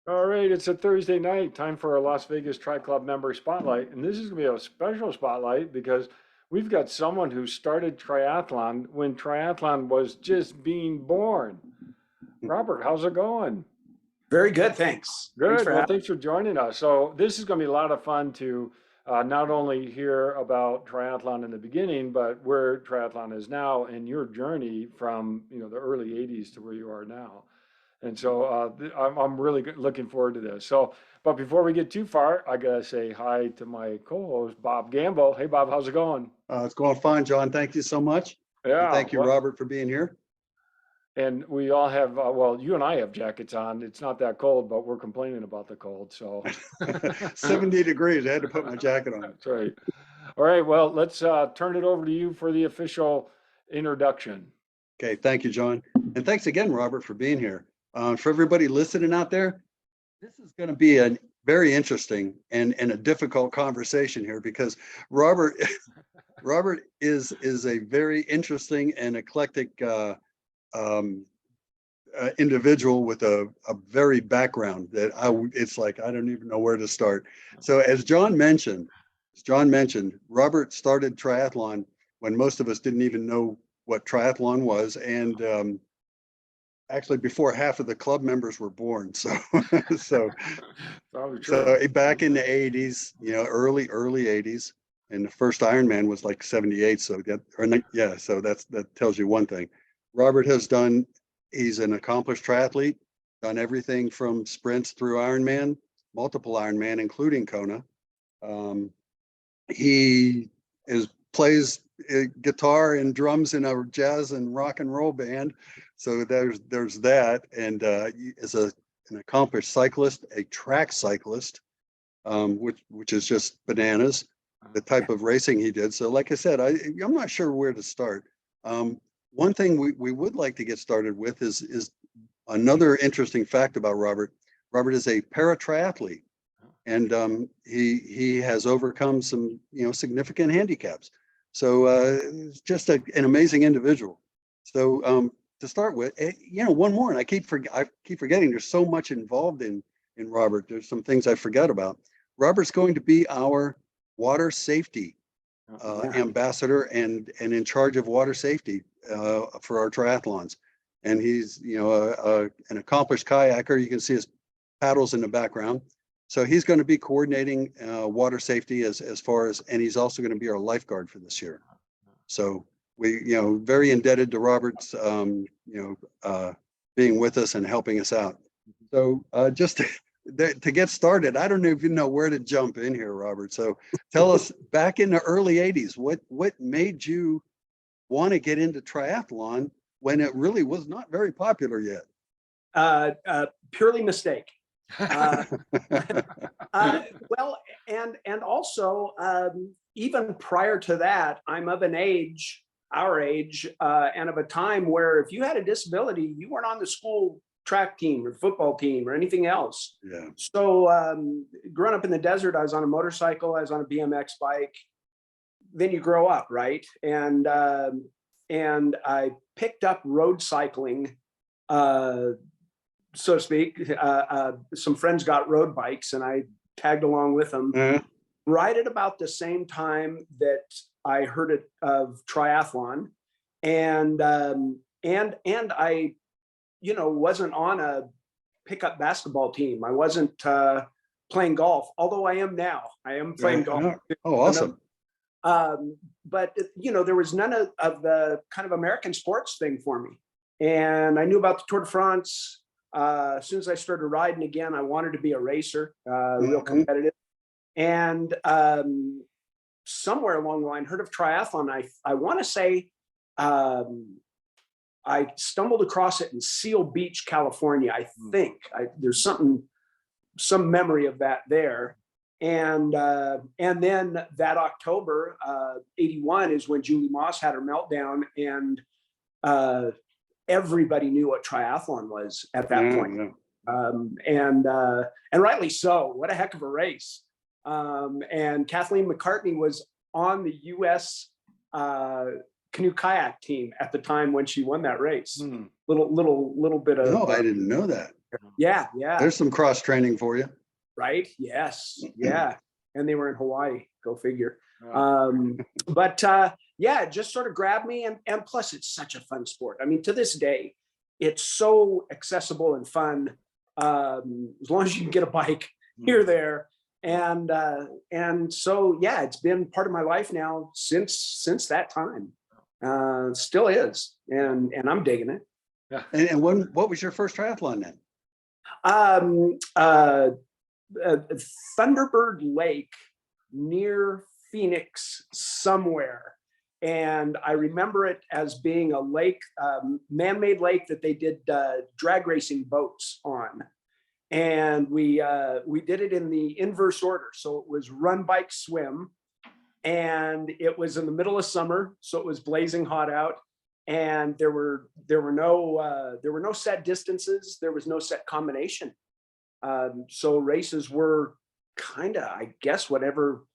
All right, it's a Thursday night, time for a Las Vegas Tri Club member spotlight. And this is going to be a special spotlight because we've got someone who started triathlon when triathlon was just being born. Robert, how's it going? Very good, thanks. Thanks Good. for Well, having thanks for joining us. So, this is going to be a lot of fun to not only hear about triathlon in the beginning, but where triathlon is now and your journey from, the early 80s to where you are now. And so I'm really looking forward to this. So, but before we get too far, I gotta say hi to my co-host, Bob Gamble. Hey, Bob, how's it going? It's going fine, John. Thank you so much. And Yeah, thank you, well, Robert, for being here. and we all have, well, you and I have jackets on. It's not that cold, but we're complaining about the cold. So, 70 degrees. I had to put my jacket on. that's right. All right, well, let's turn it over to you for the official introduction. Okay, thank you, John. And thanks again, Robert, for being here. For everybody listening out there, this is going to be a very interesting and a difficult conversation here because Robert Robert is a very interesting and eclectic um, individual with a very background that it's like I don't even know where to start. So as John mentioned, Robert started triathlon when most of us didn't even know what triathlon was, and actually before half of the club members were born. So so Probably true. so back in the 80s, early 80s, and the first Ironman was like 78. So yeah, so that tells you one thing. Robert has done, he's an accomplished triathlete, done everything from sprints through Ironman, multiple Ironman, including Kona. Um, he plays guitar and drums in a jazz and rock and roll band. So there's that, and he is an accomplished cyclist, a track cyclist, which is just bananas, the type of racing he did. So like I said, I'm not sure where to start. One thing we would like to get started with is another interesting fact about Robert. Robert is a para triathlete, and he has overcome some significant handicaps. So just an amazing individual. So to start with, one more, and I keep forgetting. There's so much involved in Robert. There's some things I forgot about. Robert's going to be our water safety Yeah. ambassador and in charge of water safety for our triathlons. And he's an accomplished kayaker. You can see his paddles in the background. So he's going to be coordinating water safety as far as, and he's also going to be our lifeguard for this year. So we, very indebted to Robert's, being with us and helping us out. So just to get started, I don't even know where to jump in here, Robert. So tell us, back in the early 80s, what made you want to get into triathlon when it really was not very popular yet? Purely mistake. Uh, well, and also even prior to that, I'm of an age, our age, and of a time where if you had a disability, you weren't on the school track team or football team or anything else. Yeah. So growing up in the desert, I was on a motorcycle, I was on a BMX bike. Then you grow up, right? And I picked up road cycling, so to speak. Some friends got road bikes, and I tagged along with them. Right at about the same time that I heard of triathlon, and I, wasn't on a pickup basketball team. I wasn't playing golf, although I am now. I am playing golf. Oh, awesome. But there was none of the kind of American sports thing for me, and I knew about the Tour de France. As soon as I started riding again, I wanted to be a racer, real competitive. And somewhere along the line, heard of triathlon. I want to say I stumbled across it in Seal Beach, California. I think there's some memory of that there. And then that October, 81 is when Julie Moss had her meltdown, and everybody knew what triathlon was at that point. And rightly so. What a heck of a race. And Kathleen McCartney was on the U.S. Canoe kayak team at the time when she won that race. Little bit of. No, I didn't know that. Yeah, yeah. There's some cross training for you. Right? Yes. Yeah. And they were in Hawaii. Go figure. Yeah. But yeah, it just sort of grabbed me. And plus, it's such a fun sport. I mean, to this day, it's so accessible and fun. As long as you can get a bike here, there. And so, yeah, it's been part of my life now since that time. Still is. And I'm digging it. Yeah. And what was your first triathlon then? Thunderbird Lake near Phoenix somewhere. And I remember it as being a lake, man-made lake that they did drag racing boats on. And we did it in the inverse order. So it was run, bike, swim. And it was in the middle of summer. So it was blazing hot out. And there were no set distances. There was no set combination. So races were kind of, I guess, whatever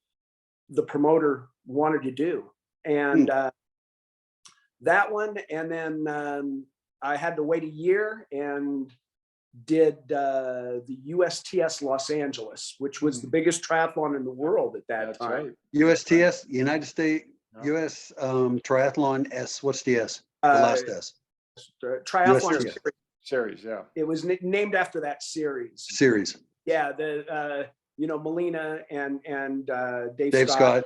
the promoter wanted to do. And that one, and then I had to wait a year and did the USTS Los Angeles, which was the biggest triathlon in the world at that time. Right. USTS, United States, US Triathlon S. What's the S? The last S. Triathlon USTS. Series, yeah. It was named after that series. Yeah, the Molina and Dave Scott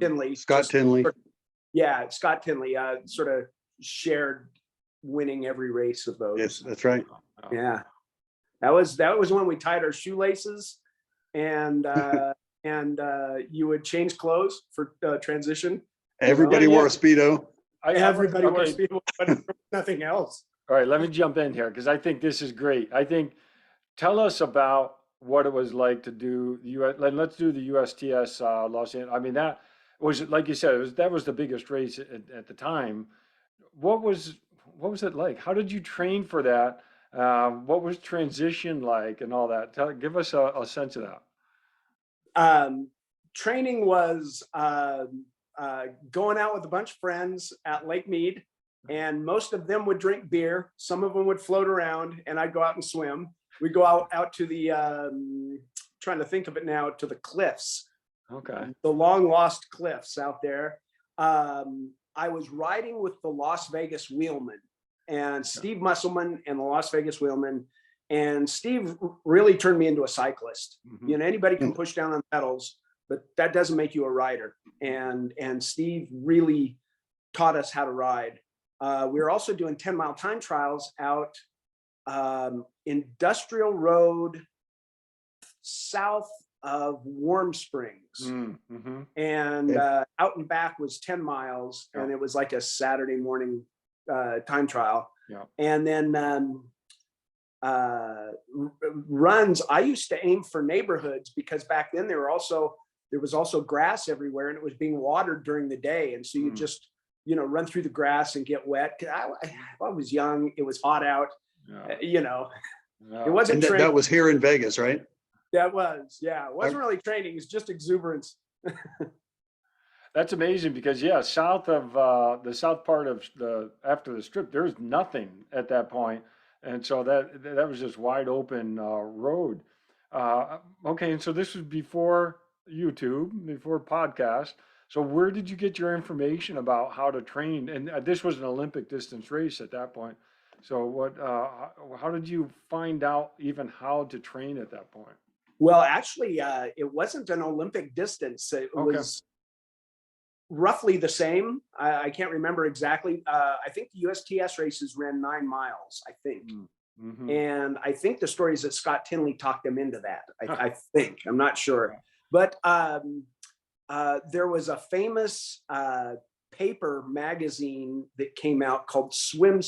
Tinley. Scott Tinley. Yeah, Scott Tinley sort of shared winning every race of those. Yes, that's right. Yeah, that was when we tied our shoelaces, and you would change clothes for transition. Everybody wore a Speedo. Everybody wore Speedo, but nothing else. All right, let me jump in here because I think this is great. Tell us about what it was like to do let's do the USTS Los Angeles. I mean, that was, like you said, that was the biggest race at the time. What was it like? How did you train for that? What was transition like and all that? Give us a sense of that. Training was going out with a bunch of friends at Lake Mead, and most of them would drink beer. Some of them would float around, and I'd go out and swim. We'd go out to the, trying to think of it now, to the cliffs. Okay. The long lost cliffs out there. I was riding with the Las Vegas Wheelmen and Steve Musselman and the Las Vegas Wheelmen. And Steve really turned me into a cyclist. Mm-hmm. Anybody can push down on pedals, but that doesn't make you a rider. And Steve really taught us how to ride. We were also doing 10-mile time trials out Industrial Road south of Warm Springs. Mm-hmm. And out and back was 10 miles, and it was like a Saturday morning time trial. Yeah. And then runs, I used to aim for neighborhoods because back then there was also grass everywhere, and it was being watered during the day. And so you just, run through the grass and get wet. I was young. It was hot out. It wasn't training. That was here in Vegas, right? That was, yeah. It wasn't really training. It's just exuberance. That's amazing because, south of the south part of after the strip, there's nothing at that point. And so that was just wide open road. Okay, and so this was before YouTube, before podcast. So where did you get your information about how to train? And this was an Olympic distance race at that point. So how did you find out even how to train at that point? Well, actually, it wasn't an Olympic distance. It was roughly the same. I can't remember exactly. I think the USTS races ran 9 miles, I think. Mm-hmm. And I think the story is that Scott Tinley talked them into that. I think. I'm not sure. But there was a famous paper magazine that came out called Swim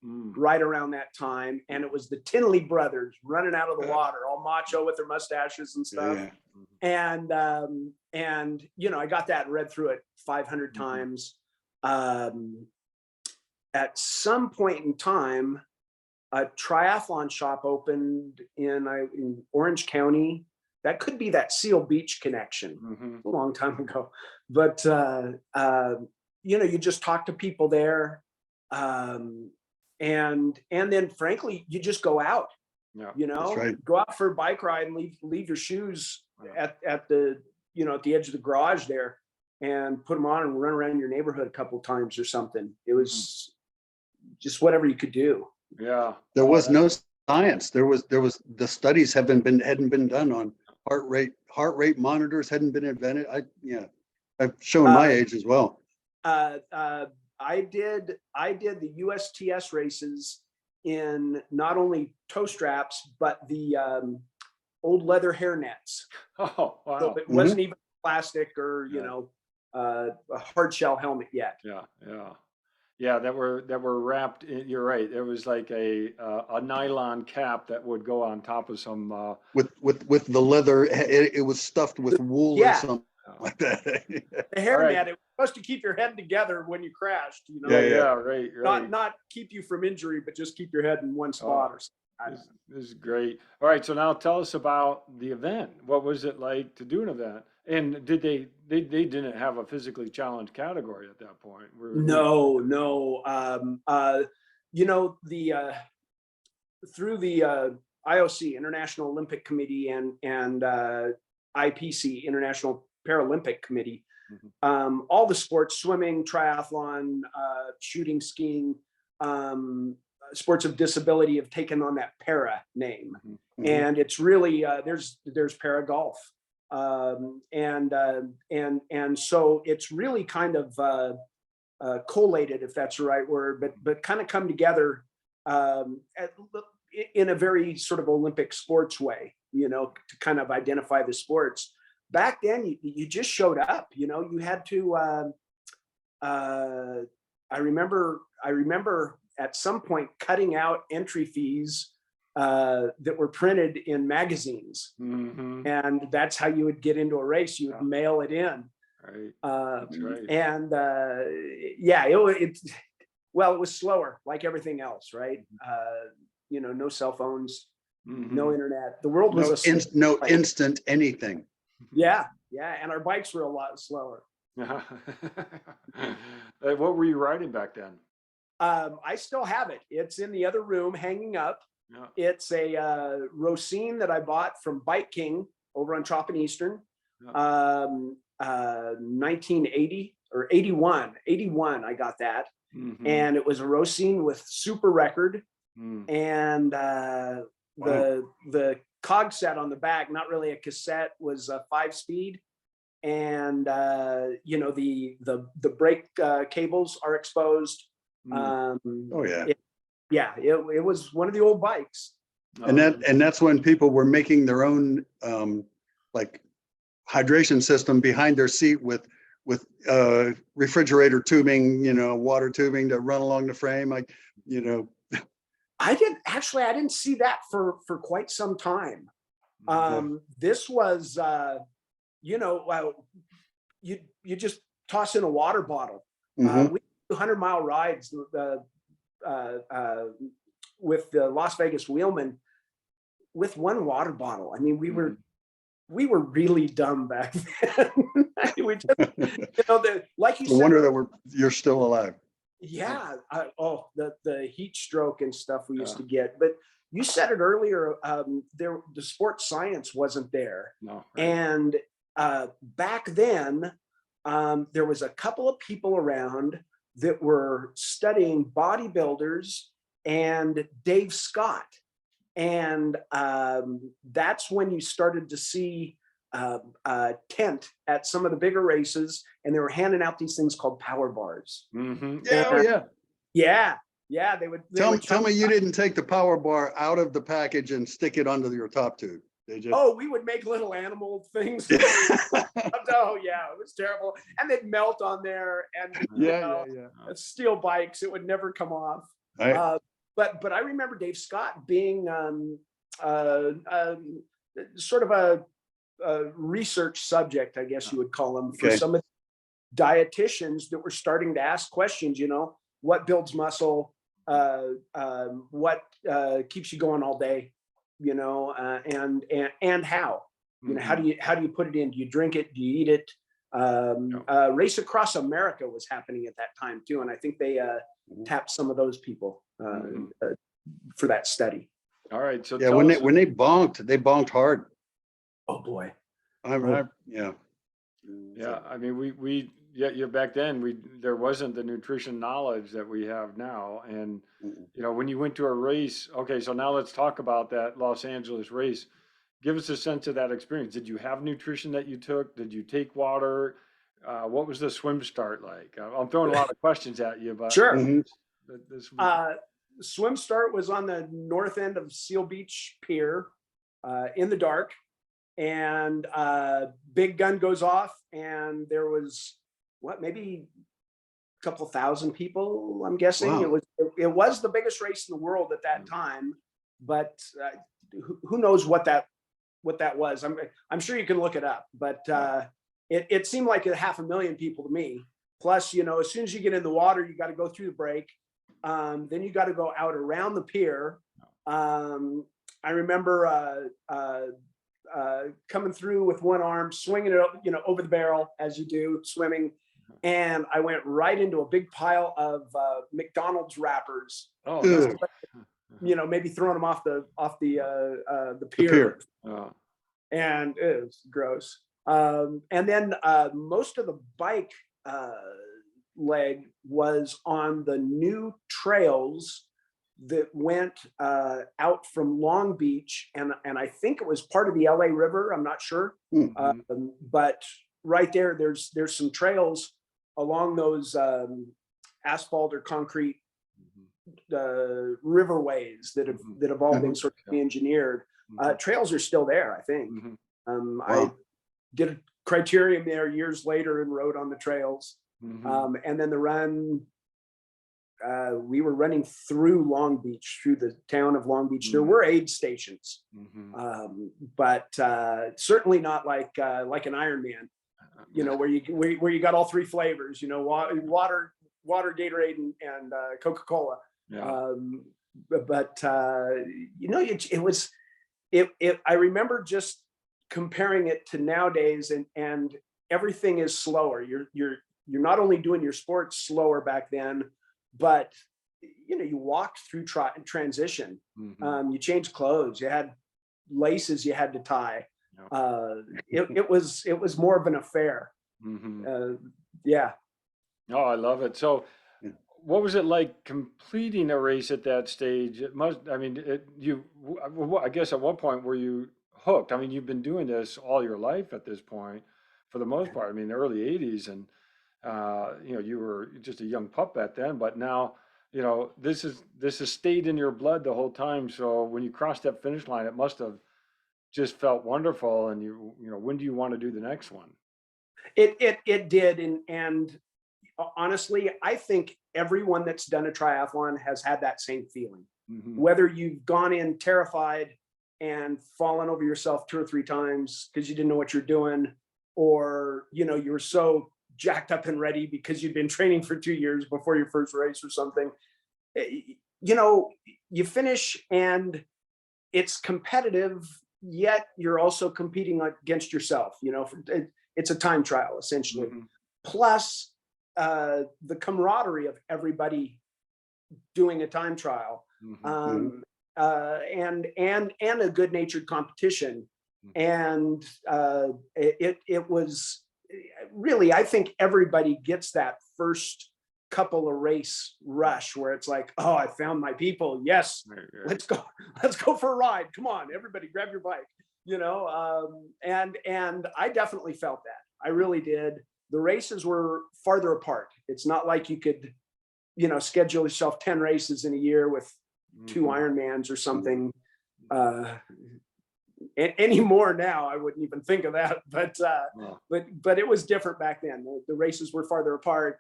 right around that time, and it was the Tinley brothers running out of the water, all macho with their mustaches and stuff. And I got that and read through it 500 times. At some point in time, a triathlon shop opened in Orange County. That could be that Seal Beach connection, a long time ago. But you just talk to people there, and then frankly, you just go out. Yeah. You know, right. go out for a bike ride and leave your shoes Yeah. at the, you know, at the edge of the garage there, and put them on and run around your neighborhood a couple times or something. It was just whatever you could do. Yeah. There Oh, was no science. There was the studies hadn't been done on heart rate monitors hadn't been invented. I've shown my Uh, age as well. I did the USTS races in not only toe straps, but the old leather hair nets. Oh, wow. So it wasn't even plastic or, you Yeah. know, a hard shell helmet yet. Yeah. Yeah. Yeah, that were wrapped in, you're right. There was like a nylon cap that would go on top of some With the leather, it was stuffed with wool or Yeah. something like that. The hair All right. net, it was supposed to keep your head together when you crashed, you know, Yeah, yeah, right, right. not keep you from injury, but just keep your head in one spot or something. This is great. All right, so now tell us about the event. What was it like to do an event? And did they didn't have a physically challenged category at that point? No. You know, through the IOC, International Olympic Committee, and IPC, International Paralympic Committee, all the sports, swimming, triathlon, shooting, skiing, sports of disability have taken on that para name. And it's really, there's para golf. And so it's really kind of collated, if that's the right word, but kind of come together in a very sort of Olympic sports way, you know, to kind of identify the sports. Back then, you just showed up, you know, you had to, I remember at some point cutting out entry fees that were printed in magazines. And that's how you would get into a race. You would mail it in. Right. That's right. And yeah, it was slower, like everything else, right? You know, no cell phones, no internet. The world was no instant anything. Yeah, and our bikes were a lot slower. What were you riding back then? I still have it. It's in the other room hanging up. Yeah. It's a Rosine that I bought from Bike King over on Trop and Eastern. 1980 or 81 I got that. And it was a Rosine with super record. And the cog set on the back, not really a cassette, was a 5-speed. And you know, the brake cables are exposed. It was one of the old bikes. And that's when people were making their own like hydration system behind their seat with refrigerator tubing, you know, water tubing to run along the frame, like, you know. I didn't see that for quite some time. This was you know, you just toss in a water bottle. We 100-mile rides with the Las Vegas Wheelman with one water bottle. I mean, we were really dumb back then. We just, you know, like you said, no wonder that you're still alive. Yeah. The heat stroke and stuff we used to get. But you said it earlier, the sports science wasn't there. No, right. And back then, there was a couple of people around that were studying bodybuilders and Dave Scott. And that's when you started to see tent at some of the bigger races, and they were handing out these things called power bars. Yeah, they would tell me you didn't take the power bar out of the package and stick it onto your top tube. We would make little animal things. Oh yeah, it was terrible. And they'd melt on there, and steel bikes, it would never come off. Right. But I remember Dave Scott being sort of a research subject, I guess you would call him, for some of the dietitians that were starting to ask questions, you know, what builds muscle, what keeps you going all day, you know, and how, you know, how do you put it in? Do you drink it? Do you eat it? Race Across America was happening at that time too, and I think they tapped some of those people for that study. All right. So Yeah, tell us. when they bonked hard. Oh boy. Yeah. Yeah, I mean, yeah, back then there wasn't the nutrition knowledge that we have now. And, Mm-mm. when you went to a race, okay, so now let's talk about that Los Angeles race. Give us a sense of that experience. Did you have nutrition that you took? Did you take water? What was the swim start like? I'm throwing a lot of questions at you, but Sure. Mhm. this, Uh, Swim start was on the north end of Seal Beach Pier, in the dark, and big gun goes off, and there was maybe a couple thousand people. I'm guessing Wow. it was the biggest race in the world at that time, but who knows what that was? I'm sure you can look it up, but it seemed like 500,000 people to me. Plus, as soon as you get in the water, you got to go through the break. Then you got to go out around the pier. I remember coming through with one arm, swinging it, over the barrel as you do swimming, and I went right into a big pile of McDonald's wrappers. oh, Ugh. no. Maybe throwing them off the The pier, pier. Oh, and it was gross. And then most of the bike leg was on the new trails that went out from Long Beach, and I think it was part of the LA River. I'm not sure, but right there's some trails along those asphalt or concrete riverways that have all been sort of engineered. Trails are still there, I think. Mhm. I did a criterium there years later and rode on the trails. And then the run, we were running through Long Beach, through the town of Long Beach. There were aid stations, but certainly not like an Ironman, where you got all three flavors, water, Gatorade, and Coca-Cola. Yeah. But I remember just comparing it to nowadays, and everything is slower. You're not only doing your sport slower back then, but you walked through transition. You changed clothes. You had laces you had to tie. It was more of an affair. Yeah. Oh, I love it. So, what was it like completing a race at that stage? It must, I mean, I guess at one point were you hooked? I mean, you've been doing this all your life at this point, for the most part. I mean, the early 80s, and you were just a young pup back then, but now, this has stayed in your blood the whole time. So when you crossed that finish line, it must have just felt wonderful. And when do you want to do the next one? It did, and honestly, I think everyone that's done a triathlon has had that same feeling. Whether you've gone in terrified and fallen over yourself 2 or 3 times because you didn't know what you're doing, or you were so jacked up and ready because you'd been training for 2 years before your first race or something. You finish and it's competitive, yet you're also competing against yourself. It's a time trial essentially. Plus the camaraderie of everybody doing a time trial, and a good-natured competition. And it was really, I think everybody gets that first couple of race rush where it's like, oh, I found my people. Yes, let's go for a ride. Come on, everybody, grab your bike. And I definitely felt that. I really did. The races were farther apart. It's not like you could, schedule yourself 10 races in a year with 2 Ironmans or something. Anymore now, I wouldn't even think of that. But it was different back then. The races were farther apart.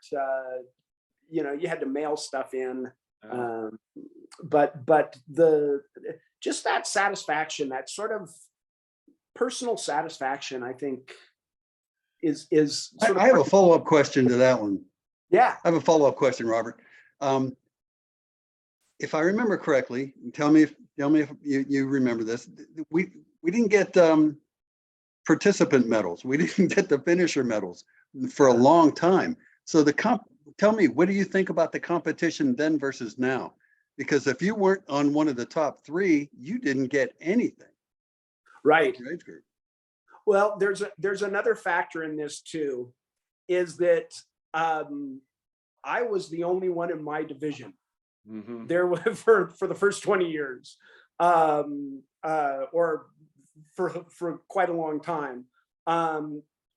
You had to mail stuff in. But just that satisfaction, that sort of personal satisfaction, I think is sort of. I have a follow-up question to that one. Yeah. I have a follow-up question, Robert. If I remember correctly, tell me if you remember this. We didn't get participant medals. We didn't get the finisher medals for a long time. So tell me, what do you think about the competition then versus now? because if you weren't on one of the top three, you didn't get anything. Right. Your age group. Well, there's another factor in this too, is that I was the only one in my division. Mm-hmm. There were for the first 20 years, or for quite a long time.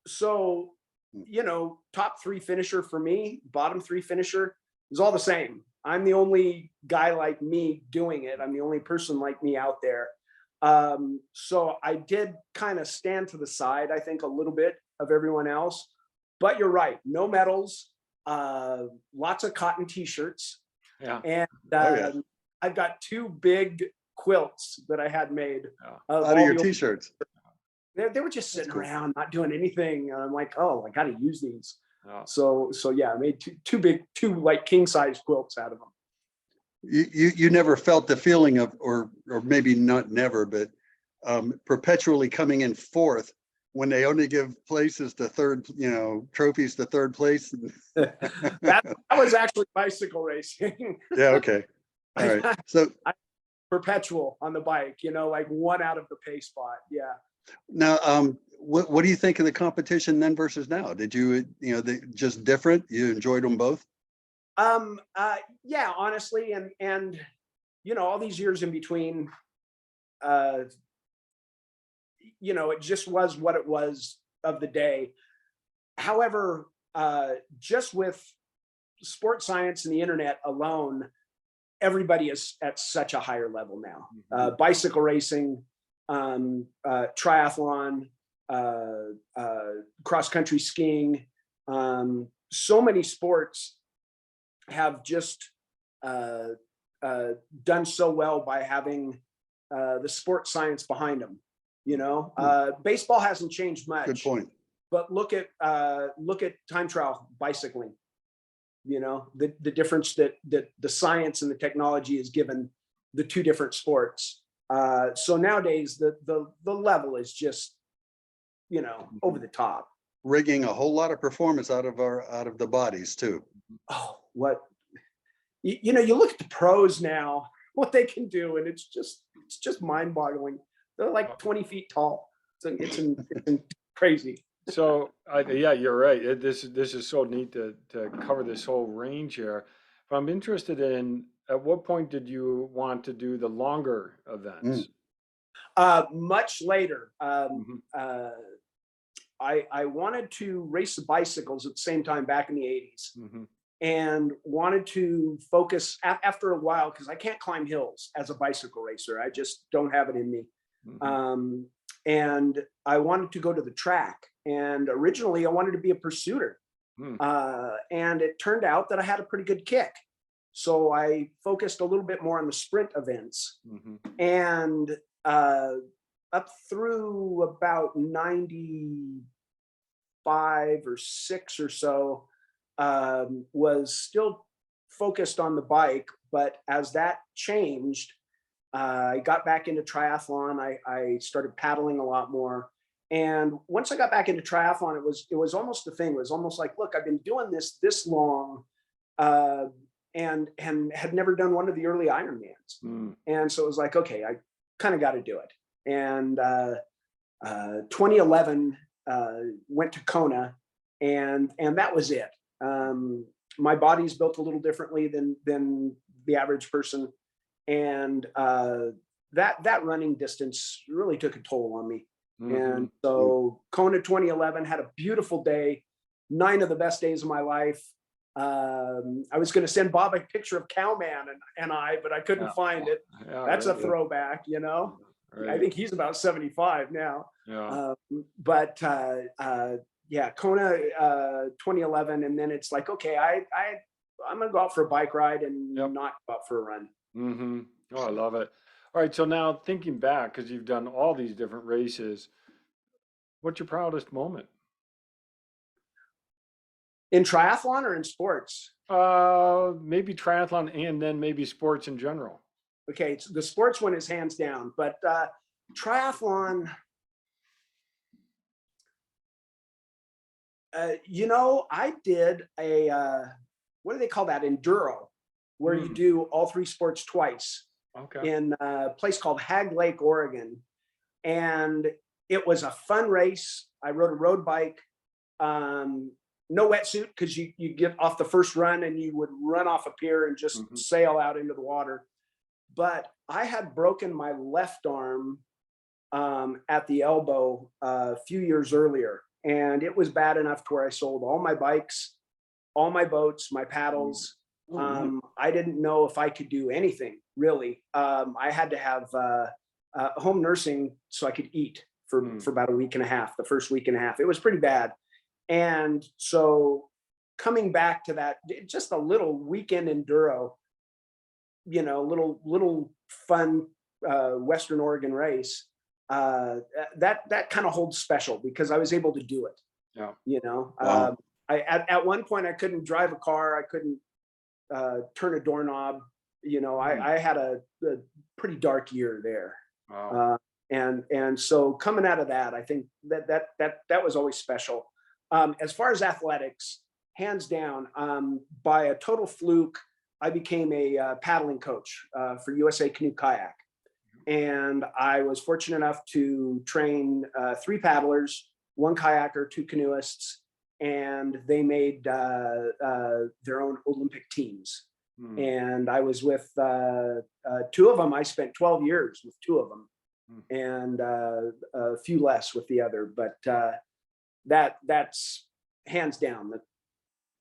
So, you know, top three finisher for me, bottom three finisher is all the same. I'm the only guy like me doing it. I'm the only person like me out there. So I did kind of stand to the side, I think, a little bit of everyone else. But you're right, no medals, lots of cotton t-shirts. Yeah. And Yeah. I've got two big quilts that I had made Out of all your the t-shirts. they were just sitting cool. around, not doing anything. And I'm like, oh, I got to use these. Yeah. So yeah, I made two like king size quilts out of them. You never felt the feeling of, or maybe not never, but perpetually coming in fourth when they only give places to third, you know, trophies to third place. that was actually bicycle racing. Yeah. Okay. All right. So Perpetual on the bike, you know, like one out of the pay spot. Yeah. now, what do you think of the competition then versus now? Did you, you know, they just different? You enjoyed them both? Yeah, honestly, and you know, all these years in between, you know, it just was what it was of the day. However, just with sports science and the internet alone, everybody is at such a higher level now. Bicycle racing, triathlon, cross country skiing, so many sports have just done so well by having the sports science behind them. You know, baseball hasn't changed much. Good point. But look at time trial bicycling. You know, the difference that the science and the technology has given the two different sports. So nowadays the level is just, you know, over the top. Rigging a whole lot of performance out of the bodies too. Oh, what you know, you look at the pros now, what they can do, and it's just mind-boggling. They're like 20 feet tall. It's crazy. So yeah, you're right. This is so neat to cover this whole range here. But I'm interested in, at what point did you want to do the longer events? Much later. Mhm. I wanted to race the bicycles at the same time back in the 80s, Mhm. and wanted to focus after a while, because I can't climb hills as a bicycle racer. I just don't have it in me. Mhm. And I wanted to go to the track. And originally I wanted to be a pursuiter. Mm. And it turned out that I had a pretty good kick. So I focused a little bit more on the sprint events. Mhm. And up through about 95 or 6 or so, was still focused on the bike. But as that changed, I got back into triathlon. I started paddling a lot more. And once I got back into triathlon, it was almost the thing. It was almost like, look, I've been doing this long, and had never done one of the early Ironmans. Mm. And so it was like, okay, I kind of got to do it. And 2011, went to Kona, and that was it. My body's built a little differently than the average person, and that running distance really took a toll on me. Mhm. And so Kona 2011 had a beautiful day, 9 of the best days of my life. I was going to send Bob a picture of Cowman and I, but I couldn't Yeah. find it. Yeah, That's a right. throwback, you know. I Right. think he's about 75 now. Yeah. But yeah, Kona 2011, and then it's like, okay, I'm gonna go out for a bike ride and Yep. not go out for a run. Mm-hmm. Oh, I love it. All right. So now thinking back, because you've done all these different races, what's your proudest moment? In triathlon or in sports? Maybe triathlon and then maybe sports in general. Okay, the sports one is hands down, but triathlon, you know, I did a what do they call that? Enduro. where you do all three sports twice Okay. in a place called Hag Lake, Oregon. And it was a fun race. I rode a road bike, no wetsuit, because you get off the first run and you would run off a pier and just sail out into the water. But I had broken my left arm at the elbow a few years earlier. And it was bad enough to where I sold all my bikes, all my boats, my paddles. I didn't know if I could do anything really. I had to have home nursing so I could eat for about a week and a half, the first week and a half. It was pretty bad. And so coming back to that, just a little weekend enduro, you know, little fun Western Oregon race, that kind of holds special because I was able to do it. Yeah. You know, Wow. at one point I couldn't drive a car. I couldn't turn a doorknob. You know, I had a pretty dark year there. Wow. And so coming out of that, I think that was always special. As far as athletics, hands down, by a total fluke, I became a paddling coach for USA Canoe Kayak. And I was fortunate enough to train 3 paddlers, 1 kayaker, 2 canoeists, and they made their own Olympic teams. And I was with 2 of them. I spent 12 years with 2 of them, and a few less with the other. But that's hands down.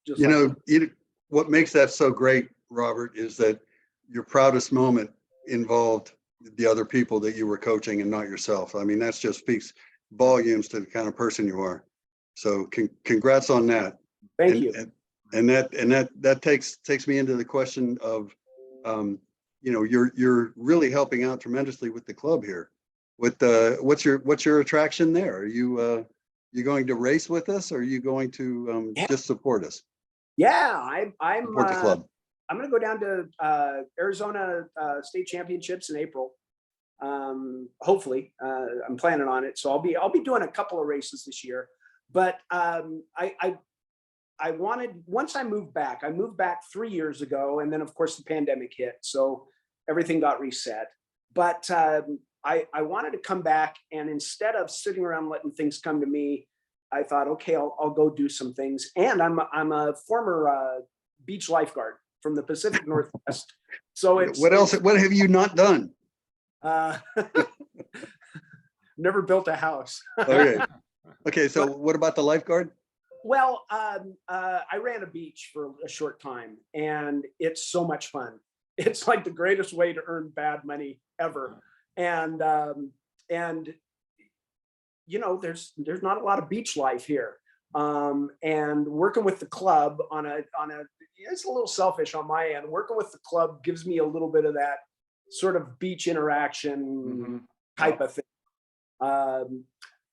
Just You like know, what makes that so great, Robert, is that your proudest moment involved the other people that you were coaching and not yourself. I mean, that just speaks volumes to the kind of person you are. So congrats on that. Thank you. And that takes me into the question of, you know, you're really helping out tremendously with the club here. With what's your attraction there? Are you going to race with us, or are you going to just support us? Yeah, I'm Support the club. I'm going to go down to Arizona State Championships in April. Hopefully, I'm planning on it. So I'll be doing a couple of races this year. But I wanted, once I moved back 3 years ago, and then of course the pandemic hit, so everything got reset. But I wanted to come back, and instead of sitting around letting things come to me, I thought, okay, I'll go do some things. And I'm a former beach lifeguard from the Pacific Northwest. So it's what else? What have you not done? Never built a house. Okay. So what about the lifeguard? Well, I ran a beach for a short time, and it's so much fun. It's like the greatest way to earn bad money ever. And you know, there's not a lot of beach life here. And working with the club on a it's a little selfish on my end. Working with the club gives me a little bit of that sort of beach interaction type of thing.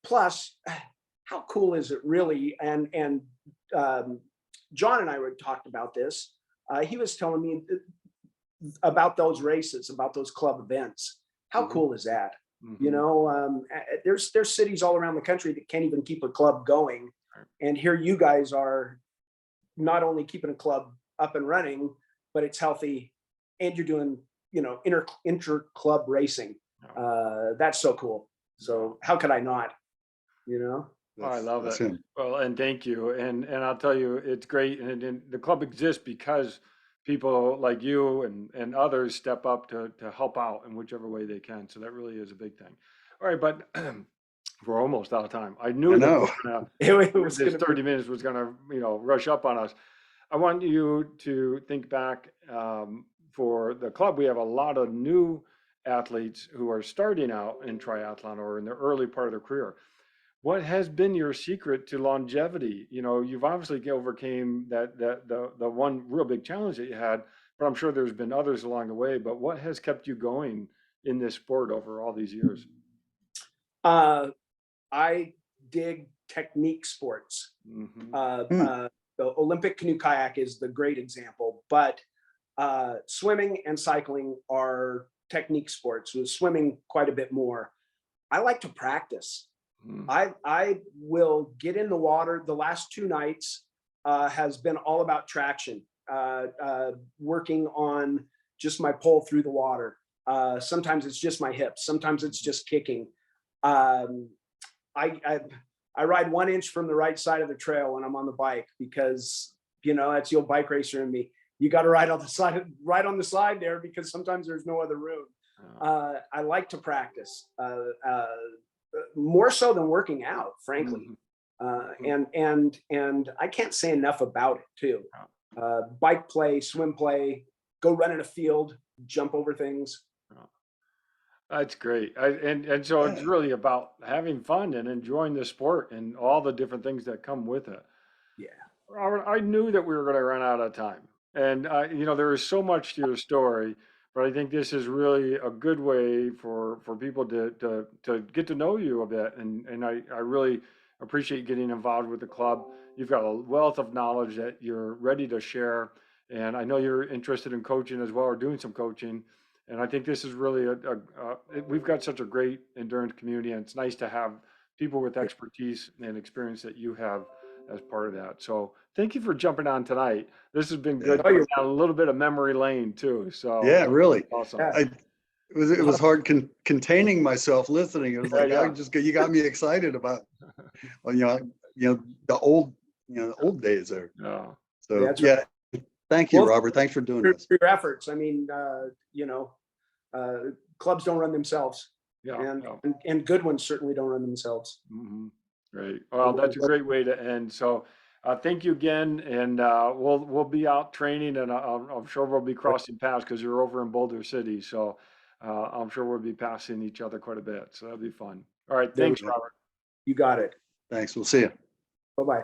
Plus, how cool is it really? And John and I were talked about this. He was telling me about those races, about those club events. How cool is that? You know, there's cities all around the country that can't even keep a club going, and here you guys are not only keeping a club up and running, but it's healthy, and you're doing, you know, inter club racing. That's so cool. So how could I not? You know. Oh, I love it. Him. Well, and thank you. And I'll tell you, it's great. And the club exists because people like you and others step up to help out in whichever way they can. So that really is a big thing. All right, but we're almost out of time. I knew that this 30 minutes was gonna, you know, rush up on us. I want you to think back for the club. We have a lot of new athletes who are starting out in triathlon or in the early part of their career. What has been your secret to longevity? You know, you've obviously overcame the one real big challenge that you had, but I'm sure there's been others along the way. But what has kept you going in this sport over all these years? I dig technique sports. The Olympic canoe kayak is the great example, but swimming and cycling are technique sports, with swimming quite a bit more. I like to practice. I will get in the water. The last 2 nights has been all about traction. working on just my pull through the water. Sometimes it's just my hips. Sometimes it's just kicking. Um, I ride 1 inch from the right side of the trail when I'm on the bike because, that's the old bike racer in me. You got to ride on the side, right on the side there because sometimes there's no other room. I like to practice more so than working out, frankly. And I can't say enough about it too. Bike play, swim play, go run in a field, jump over things. That's great. And so it's Yeah. really about having fun and enjoying the sport and all the different things that come with it. Yeah. Robert, I knew that we were going to run out of time. And, there is so much to your story, but I think this is really a good way for people to get to know you a bit. And I really appreciate getting involved with the club. You've got a wealth of knowledge that you're ready to share. And I know you're interested in coaching as well, or doing some coaching. And I think this is really we've got such a great endurance community, and it's nice to have people with expertise and experience that you have as part of that. So thank you for jumping on tonight. This has been good. Yeah. Oh, Going down a little bit of memory lane too. So Yeah, really. awesome. Yeah. It was hard containing myself listening. It was like, Yeah. you got me excited about, the old days there. Yeah. So That's yeah, thank you, Well, Robert. Thanks for doing for this. your efforts. I mean, clubs don't run themselves, Yeah. and, Yeah. and good ones certainly don't run themselves. Great. Well, that's a great way to end. So thank you again. And we'll be out training, and I'm sure we'll be crossing paths because you're over in Boulder City. So I'm sure we'll be passing each other quite a bit. So that'll be fun. All right. There we Thanks, go. Robert. You got it. Thanks. We'll see you. Bye-bye.